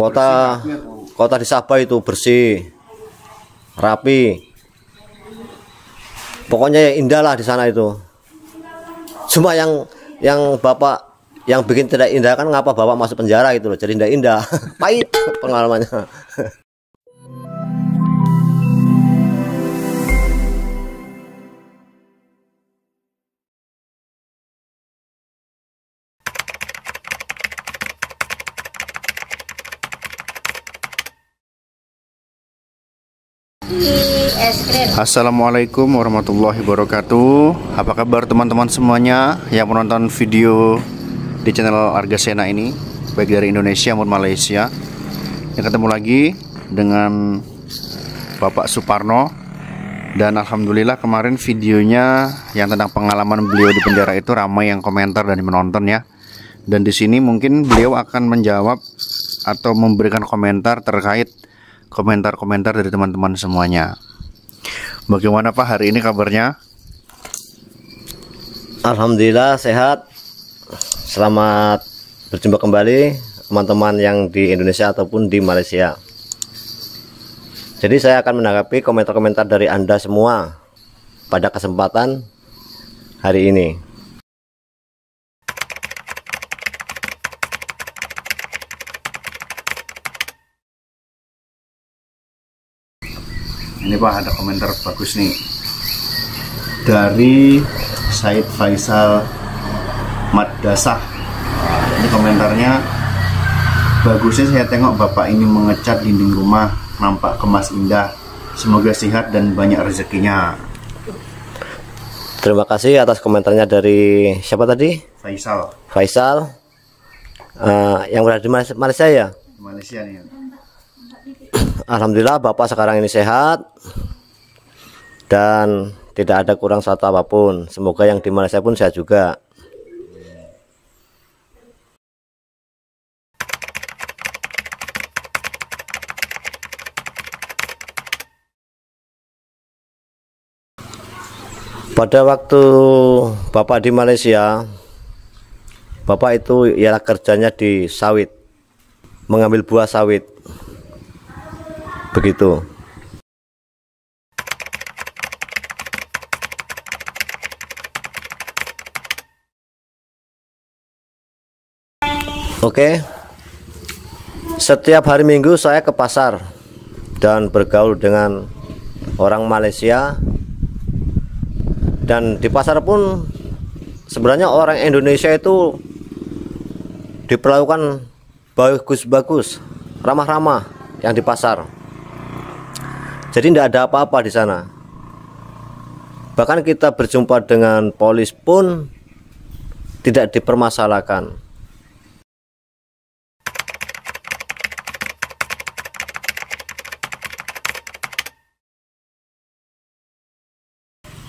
Kota di Sabah itu bersih, rapi. Pokoknya indah lah di sana itu. Cuma yang Bapak yang bikin tidak indah kan ngapa Bapak masuk penjara gitu loh. Jadi tidak indah. Pahit pengalamannya. Assalamualaikum warahmatullahi wabarakatuh. Apa kabar teman-teman semuanya yang menonton video di channel Argasena ini, baik dari Indonesia maupun Malaysia. Yang ketemu lagi dengan Bapak Suparno. Dan alhamdulillah kemarin videonya yang tentang pengalaman beliau di penjara itu ramai yang komentar dan menonton ya. Dan di sini mungkin beliau akan menjawab atau memberikan komentar terkait komentar-komentar dari teman-teman semuanya. Bagaimana Pak hari ini kabarnya? Alhamdulillah sehat. Selamat berjumpa kembali teman-teman yang di Indonesia ataupun di Malaysia. Jadi saya akan menanggapi komentar-komentar dari Anda semua pada kesempatan hari ini. Ini Pak ada komentar bagus nih dari Said Faisal Maddasah. Ini komentarnya, bagusnya saya tengok Bapak ini mengecat dinding rumah, nampak kemas indah. Semoga sehat dan banyak rezekinya. Terima kasih atas komentarnya dari siapa tadi? Faisal. Yang berada di Malaysia ya? Malaysia nih. Alhamdulillah Bapak sekarang ini sehat dan tidak ada kurang satu apapun. Semoga yang di Malaysia pun sehat juga. Pada waktu Bapak di Malaysia, Bapak itu ialah kerjanya di sawit, mengambil buah sawit. Begitu. Oke. Setiap hari Minggu saya ke pasar dan bergaul dengan orang Malaysia. Dan di pasar pun sebenarnya orang Indonesia itu diperlakukan bagus-bagus, ramah-ramah yang di pasar. Jadi tidak ada apa-apa di sana. Bahkan kita berjumpa dengan polis pun tidak dipermasalahkan.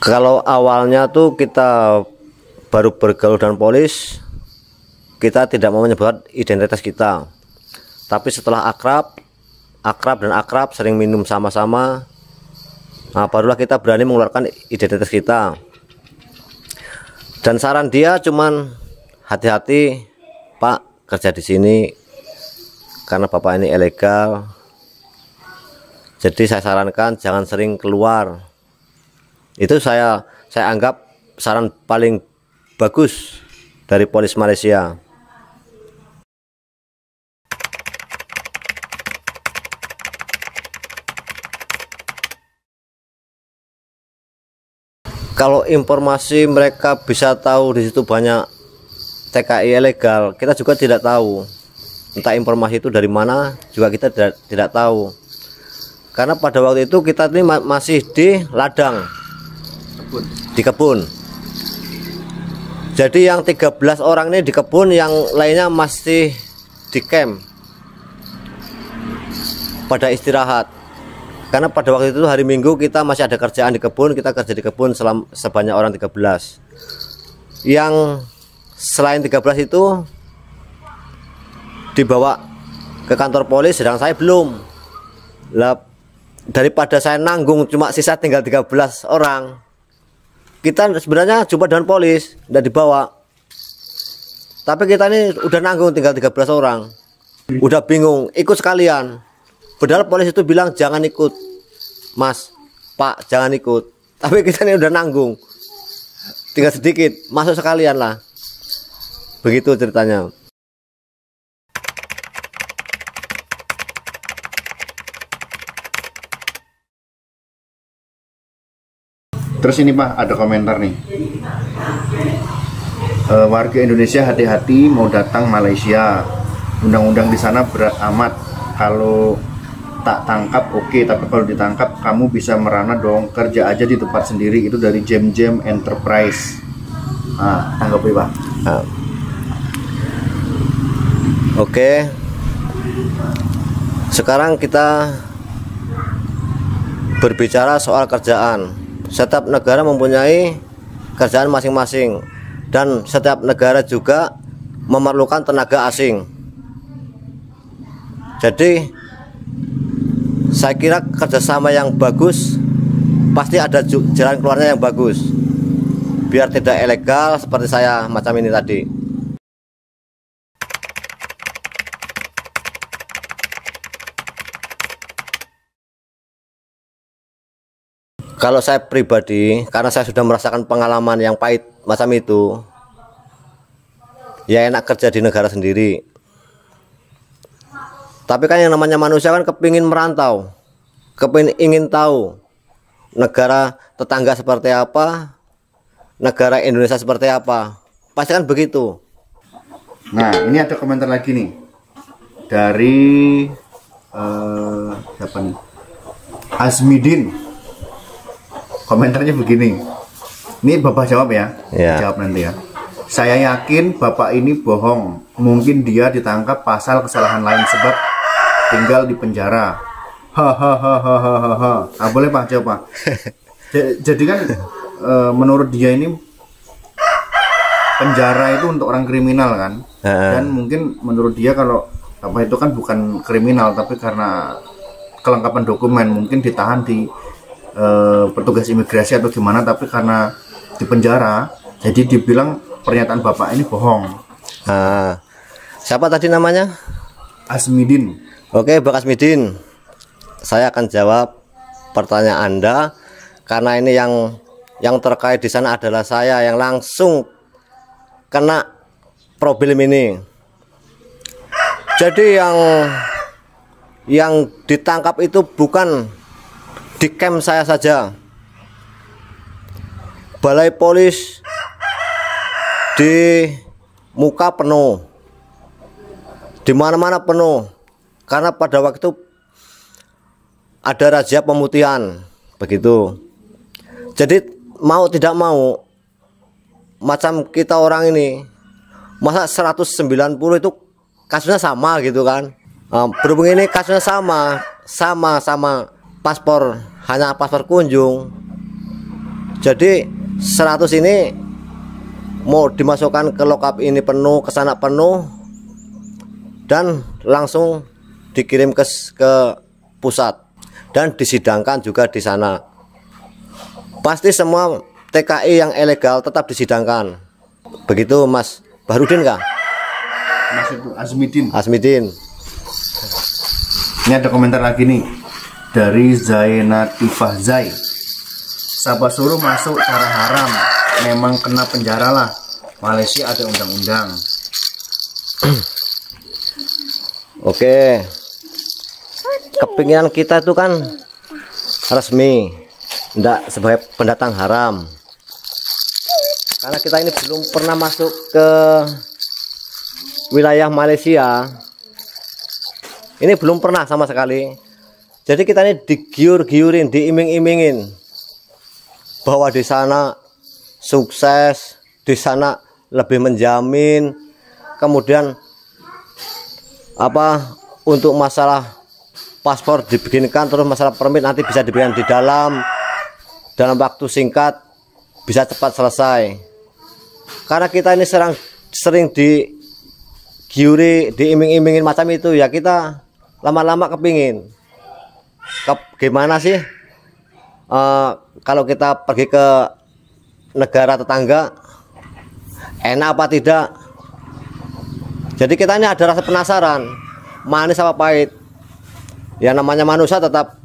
Kalau awalnya tuh kita baru bergaul dengan polis, kita tidak mau menyebut identitas kita. Tapi setelah akrab sering minum sama-sama, nah barulah kita berani mengeluarkan identitas kita. Dan saran dia cuman hati-hati Pak kerja di sini karena Bapak ini ilegal. Jadi saya sarankan jangan sering keluar. Itu saya anggap saran paling bagus dari polis Malaysia. Kalau informasi mereka bisa tahu di situ banyak TKI ilegal, kita juga tidak tahu. Entah informasi itu dari mana juga kita tidak tahu. Karena pada waktu itu kita ini masih di ladang, di kebun. Jadi yang 13 orang ini di kebun, yang lainnya masih di camp pada istirahat. Karena pada waktu itu hari Minggu kita masih ada kerjaan di kebun, kita kerja di kebun sebanyak orang 13. Yang selain 13 itu dibawa ke kantor polis, sedang saya belum. Lah, daripada saya nanggung cuma sisa tinggal 13 orang, kita sebenarnya jumpa dengan polis, tidak dibawa. Tapi kita ini udah nanggung tinggal 13 orang. Udah bingung, ikut sekalian. Padahal polisi itu bilang jangan ikut, Mas, Pak, jangan ikut. Tapi kita ini udah nanggung, tinggal sedikit, masuk sekalian lah. Begitu ceritanya. Terus ini Pak, ada komentar nih. Warga Indonesia hati-hati mau datang Malaysia. Undang-undang di sana berat amat. Kalau tak tangkap oke, tapi kalau ditangkap kamu bisa merana dong. Kerja aja di tempat sendiri. Itu dari Jam Enterprise. Nah, tanggapi Pak. Nah. Oke. Sekarang kita berbicara soal kerjaan. Setiap negara mempunyai kerjaan masing-masing, dan setiap negara juga memerlukan tenaga asing. Jadi saya kira kerjasama yang bagus pasti ada jalan keluarnya yang bagus, biar tidak ilegal seperti saya macam ini tadi. Kalau saya pribadi, karena saya sudah merasakan pengalaman yang pahit macam itu, ya enak kerja di negara sendiri. Tapi kan yang namanya manusia kan kepingin merantau, kepingin ingin tahu negara tetangga seperti apa, negara Indonesia seperti apa. Pasti kan begitu. Nah, ini ada komentar lagi nih dari siapa nih? Azmidin. Komentarnya begini. Ini Bapak jawab ya. Jawab nanti ya. Saya yakin Bapak ini bohong. Mungkin dia ditangkap pasal kesalahan lain sebab tinggal di penjara. Hahaha. Ah, boleh Pak, jawab Pak. Jadi kan menurut dia ini penjara itu untuk orang kriminal kan. Dan mungkin menurut dia kalau apa itu kan bukan kriminal, tapi karena kelengkapan dokumen mungkin ditahan di petugas imigrasi atau gimana, tapi karena di penjara jadi dibilang pernyataan Bapak ini bohong. Siapa tadi namanya? Azmidin. Oke, Pak Azmidin, saya akan jawab pertanyaan Anda karena ini yang terkait di sana adalah saya yang langsung kena problem ini. Jadi yang ditangkap itu bukan di camp saya saja, balai polis di muka penuh, di mana-mana penuh, karena pada waktu itu ada razia pemutihan begitu. Jadi mau tidak mau, macam kita orang ini, masa 190 itu kasusnya sama gitu kan. Berhubung ini kasusnya sama paspor, hanya paspor kunjung. Jadi 100 ini mau dimasukkan ke lockup ini penuh, ke sana penuh, dan langsung dikirim ke pusat dan disidangkan juga di sana. Pasti semua TKI yang ilegal tetap disidangkan. Begitu Mas Bahrudin kah? Mas itu Azmidin. Azmidin. Ini ada komentar lagi nih dari Zainatifah Zai. Siapa suruh masuk cara haram, memang kena penjara lah. Malaysia ada undang-undang. Oke, kepinginan kita itu kan resmi, tidak sebagai pendatang haram. Karena kita ini belum pernah masuk ke wilayah Malaysia, ini belum pernah sama sekali. Jadi kita ini digiur-giurin, diiming-imingin bahwa di sana sukses, di sana lebih menjamin. Kemudian apa, untuk masalah paspor dibikinkan, terus masalah permit nanti bisa diberikan di dalam waktu singkat, bisa cepat selesai. Karena kita ini sering digiuri, diiming-imingin macam itu, ya kita lama-lama kepingin. Gimana sih kalau kita pergi ke negara tetangga, enak apa tidak? Jadi kita ini ada rasa penasaran, manis apa pahit. Ya namanya manusia tetap,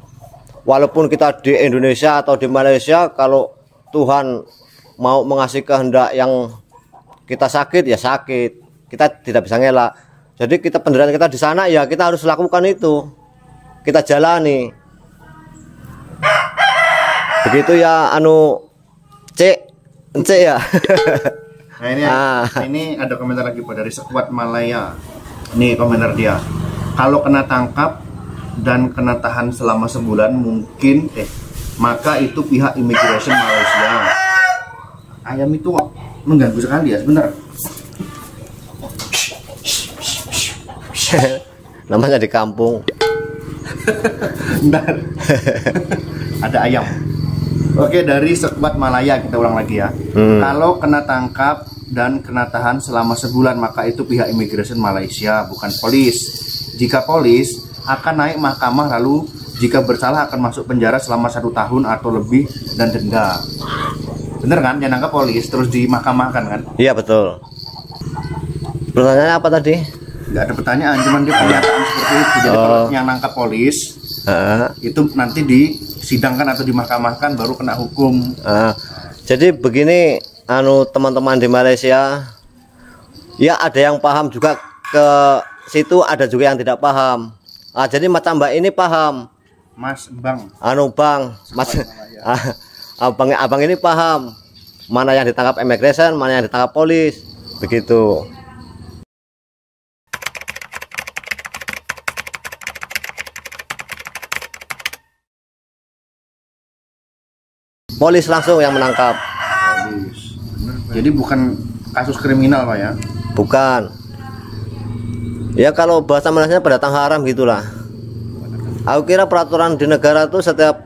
walaupun kita di Indonesia atau di Malaysia, kalau Tuhan mau mengasih kehendak yang kita sakit ya sakit, kita tidak bisa ngelak. Jadi kita penderitaan kita di sana ya kita harus lakukan itu, kita jalani. Begitu ya Cek ya. Nah ini ada komentar lagi Pak dari Sekuat Malaya. Nih komentar dia. Kalau kena tangkap dan kena tahan selama sebulan mungkin maka itu pihak imigrasi Malaysia. Ayam itu mengganggu sekali ya sebentar. Namanya di kampung. Bentar. Ada ayam. Oke, dari Sekuat Malaya kita ulang lagi ya. Kalau kena tangkap dan kena tahan selama sebulan maka itu pihak imigrasi Malaysia, bukan polis. Jika polis akan naik mahkamah, lalu jika bersalah akan masuk penjara selama 1 tahun atau lebih dan denda. Bener kan? Yang nangkap polis terus dimahkamahkan kan? Iya betul. Pertanyaannya apa tadi? Nggak ada pertanyaan, cuman dia pernyataan seperti itu. Jadi kalau yang nangkap polis itu nanti disidangkan atau dimahkamahkan baru kena hukum. Jadi begini, teman-teman di Malaysia, ya ada yang paham juga ke situ, ada juga yang tidak paham. Jadi macam Mbak ini paham, Mas Bang. Bang, Mas, abang ini paham mana yang ditangkap immigration, mana yang ditangkap polis, begitu. Polis langsung yang menangkap. Polis. Jadi bukan kasus kriminal Pak ya? Bukan. Ya kalau bahasa Malaysia pendatang haram gitulah. Aku kira peraturan di negara itu setiap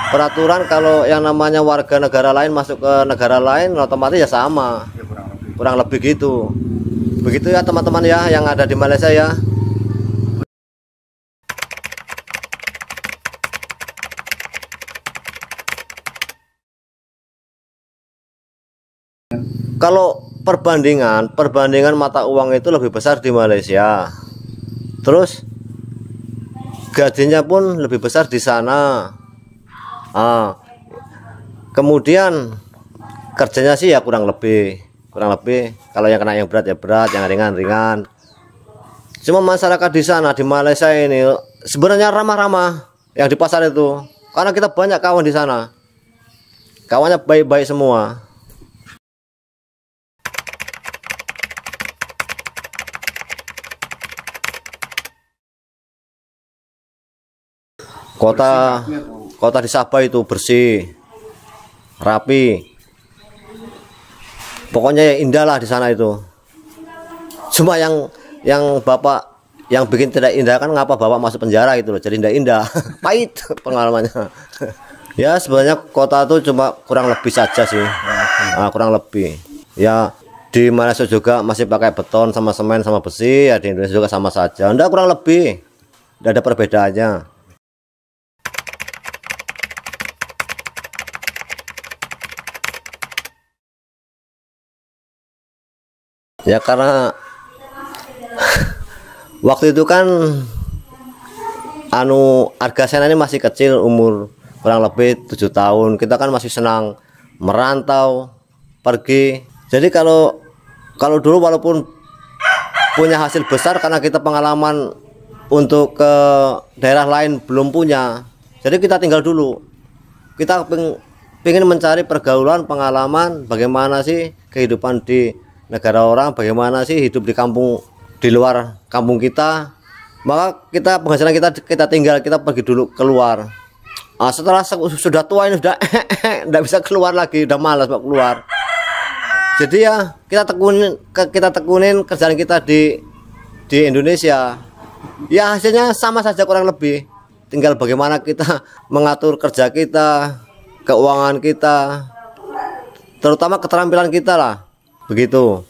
peraturan kalau yang namanya warga negara lain masuk ke negara lain otomatis ya sama. Ya, kurang lebih gitu. Begitu ya teman-teman ya yang ada di Malaysia ya. Kalau perbandingan mata uang itu lebih besar di Malaysia. Terus gajinya pun lebih besar di sana. Kemudian kerjanya sih ya kurang lebih. Kalau yang kena yang berat ya berat, yang ringan. Cuma masyarakat di sana di Malaysia ini sebenarnya ramah-ramah yang di pasar itu. Karena kita banyak kawan di sana. Kawannya baik-baik semua. Kota di Sabah itu bersih, rapi, pokoknya ya indah lah di sana itu. Cuma yang bapak yang bikin tidak indah kan ngapa bapak masuk penjara gitu loh, jadi indah pahit pengalamannya. Ya sebenarnya kota itu cuma kurang lebih saja sih, kurang lebih. Ya di Malaysia juga masih pakai beton sama semen sama besi, ya di Indonesia juga sama saja. Enggak, kurang lebih, tidak ada perbedaannya. Ya karena waktu itu kan Argasena ini masih kecil, umur kurang lebih 7 tahun. Kita kan masih senang merantau, pergi. Jadi kalau dulu walaupun punya hasil besar karena kita pengalaman untuk ke daerah lain belum punya. Jadi kita tinggal dulu. Kita pengen mencari pergaulan, pengalaman, bagaimana sih kehidupan di negara orang, bagaimana sih hidup di kampung, di luar kampung kita. Maka penghasilan kita tinggal, kita pergi dulu keluar. Setelah sudah tua ini sudah tidak bisa keluar lagi, udah malas mau keluar. Jadi ya kita tekunin kerjaan kita di Indonesia. Ya hasilnya sama saja kurang lebih. Tinggal bagaimana kita mengatur kerja kita, keuangan kita, terutama keterampilan kita lah. Begitu.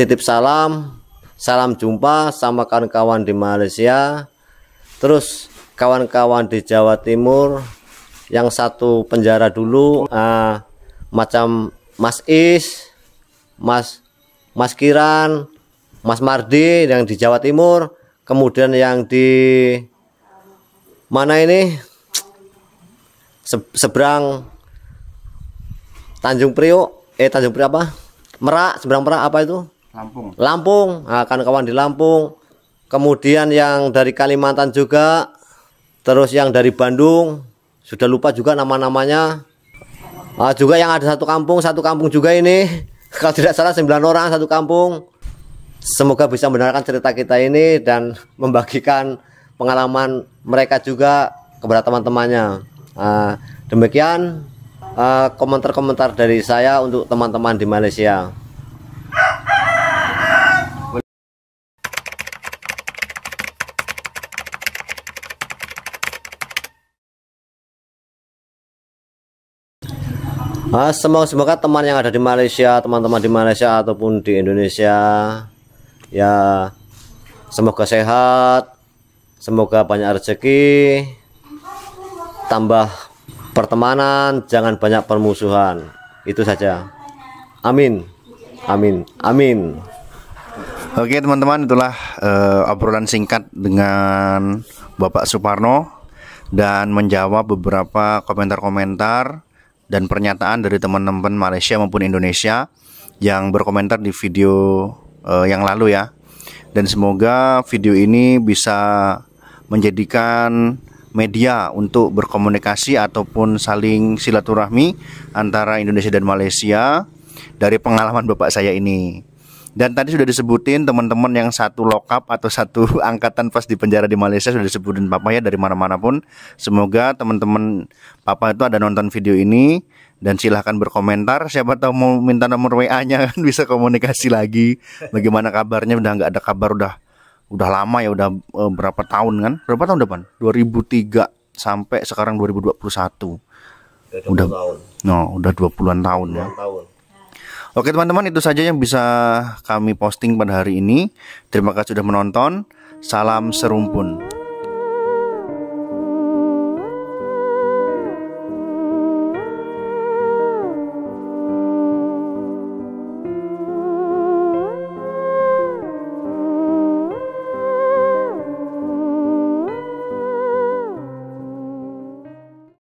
Titip salam jumpa sama kawan-kawan di Malaysia, terus kawan-kawan di Jawa Timur yang satu penjara dulu, macam Mas Is, Mas Kiran, Mas Mardi yang di Jawa Timur, kemudian yang di mana ini seberang Tanjung Priok, Tanjung Priok apa? Merak, seberang Merak apa itu? Lampung. Nah, kawan-kawan di Lampung. Kemudian yang dari Kalimantan juga, terus yang dari Bandung, sudah lupa juga nama-namanya. Juga yang ada satu kampung juga ini, kalau tidak salah 9 orang satu kampung. Semoga bisa mendengarkan cerita kita ini dan membagikan pengalaman mereka juga kepada teman-temannya. Demikian komentar-komentar dari saya untuk teman-teman di Malaysia. Semoga teman yang ada di Malaysia, teman-teman di Malaysia ataupun di Indonesia, ya semoga sehat, semoga banyak rezeki, tambah pertemanan, jangan banyak permusuhan. Itu saja. Amin. Amin. Amin. Oke teman-teman, itulah obrolan singkat dengan Bapak Suparno dan menjawab beberapa komentar-komentar dan pernyataan dari teman-teman Malaysia maupun Indonesia yang berkomentar di video yang lalu ya. Dan semoga video ini bisa menjadikan media untuk berkomunikasi ataupun saling silaturahmi antara Indonesia dan Malaysia dari pengalaman bapak saya ini. Dan tadi sudah disebutin teman-teman yang satu lokap atau satu angkatan pas di penjara di Malaysia, sudah disebutin papa ya dari mana-mana pun. Semoga teman-teman papa itu ada nonton video ini dan silahkan berkomentar. Siapa tahu mau minta nomor WA-nya kan bisa komunikasi lagi. Bagaimana kabarnya? Udah nggak ada kabar, udah lama ya, udah berapa tahun kan? Berapa tahun depan? 2003 sampai sekarang 2021. Udah tahun. No, udah 20-an tahun ya. Oke teman-teman, itu saja yang bisa kami posting pada hari ini. Terima kasih sudah menonton. Salam serumpun.